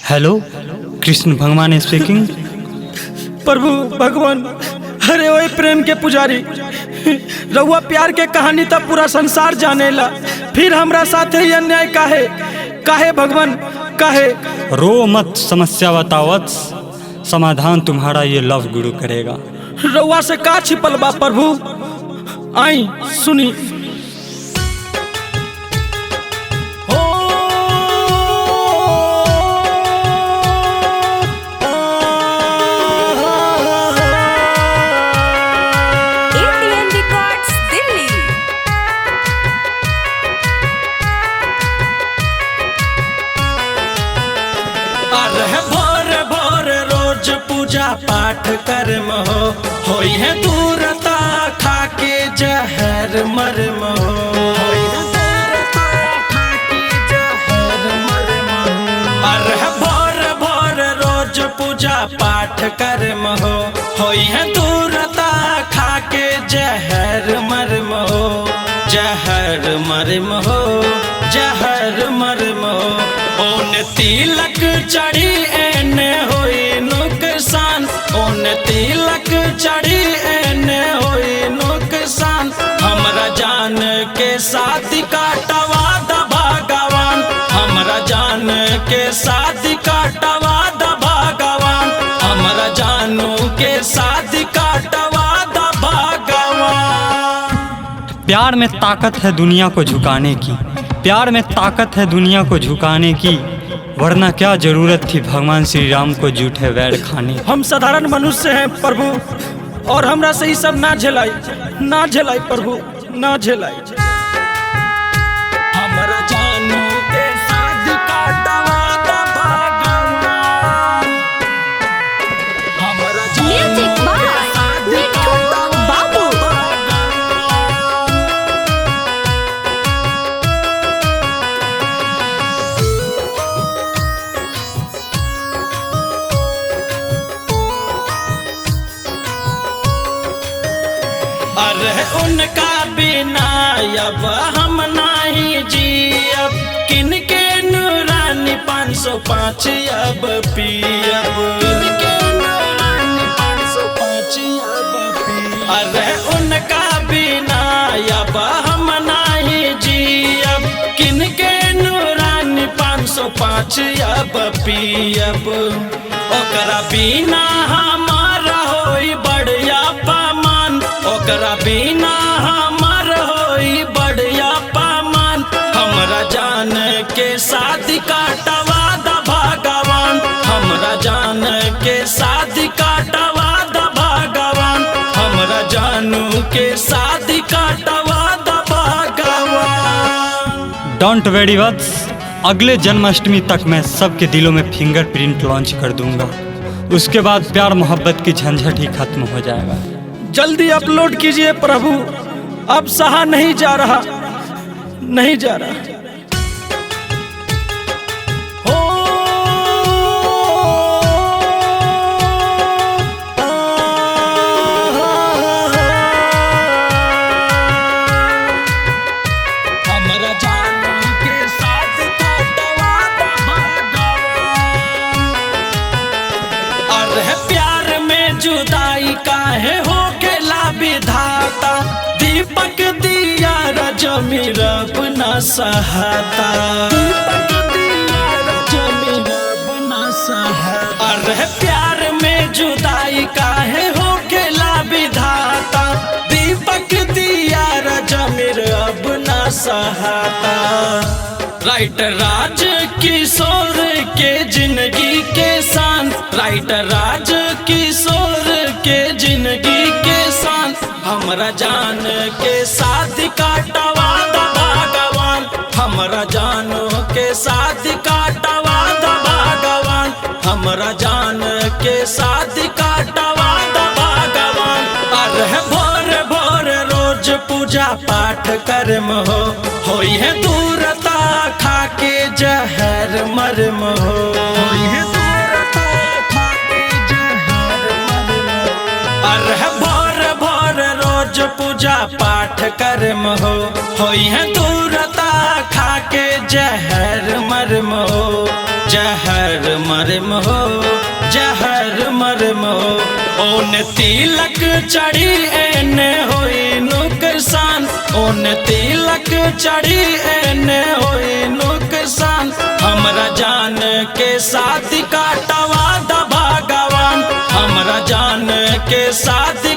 Hello, Krishna भगवान speaking. प्रभु भगवान, अरे ओए प्रेम के पुजारी, रउआ प्यार के कहानी तब पूरा संसार जानेला, फिर हमरा साथे ही अन्याय काहे काहे भगवान काहे? रो मत, समस्या बतावत, समाधान तुम्हारा ये लव गुरु करेगा। रउआ से का छिपल बा प्रभु, आई सुनी। पूजा पाठ कर्म होई है दूरता, खाके जहर मरम अरे भोर भोर रोज पूजा पाठ कर्म होई है दूरता, खाके जहर मरम जहर मरम जहर मरम ओन तिलक चढ़ी एने होई नुकसान, ओन तिलक चढ़ी एने होई नुकसान, हमरा जान के साथ काटवा द भगवान, हमरा जान के साथ काटवा द भगवान, हमरा जानू के साथ काटवा द भगवान। प्यार में ताकत है दुनिया को झुकाने की, प्यार में ताकत है दुनिया को झुकाने की, वरना क्या जरूरत थी भगवान श्री राम को जूठे वैर खाने। हम साधारण मनुष्य हैं प्रभु, और हमरा से ही सब ना झेलाई प्रभु, ना झेलाई। हमरा जानू के साथ काटवा द भगवान, हमरा जानू के साथ काटवा द भगवान। अरे उनका बिना अब हम नहीं जियब, किनके नूरानी 505 अब पियब, किनके नूरानी 505 अब पियब। अरे उनका बिना अब हम नहीं जियब, किनके नूरानी 505 अब पियब, ओकरा बिना हमारा होई बढ़िया पामान, ओकरा बिना हमार होई बढ़िया पामान, हमरा जान के साथ काटवा द भगवान, हमरा जान के साथ काटवा द भगवान, हमरा जानू के साथ काटवा द भगवान। डोंट वेरी वट्स, अगले जन्माष्टमी तक मैं सबके दिलों में फिंगरप्रिंट लॉन्च कर दूंगा, उसके बाद प्यार मोहब्बत की झंझट ही खत्म हो जाएगा। जल्दी अपलोड कीजिए प्रभु, अब सहा नहीं जा रहा, नहीं जा रहा। हमरा जानू के साथ काटवा द भगवान। अरे प्यार में जुदाई काहे हो विधाता, दीपक दिया रजमीर अपना सहाता, दीपक दिया रजमीर अपना सहाता। अरे प्यार में जुदाई काहे हो केला विधाता, दीपक दिया रजमीर अपना सहाता। राइटर राज किशोर के जिंदगी के शान, राइटर राज किशोर के जिंदगी के शान, हमरा जान के साथ काटवा द भगवान, हमरा जानू के साथ काटवा द भगवान, हमरा जान के साथ काटवा द भगवान। अरे भोर भोर रोज पूजा पाठ कर्म होई है दूरता, खाके जहर मरम होई है दूरता, खाके जहर मरम। अरे भोर भोर रोज पूजा पाठ कर्म होई है दूरता, खाके जहर मरम। जहर मरम हो, जहर मरम हो। ओन तिलक चढ़ी एने होई नुकसान, ओन तिलक चढ़ी एने होई नुकसान। हमरा जान के साथ काटवा द भगवान, हमरा जान के साथ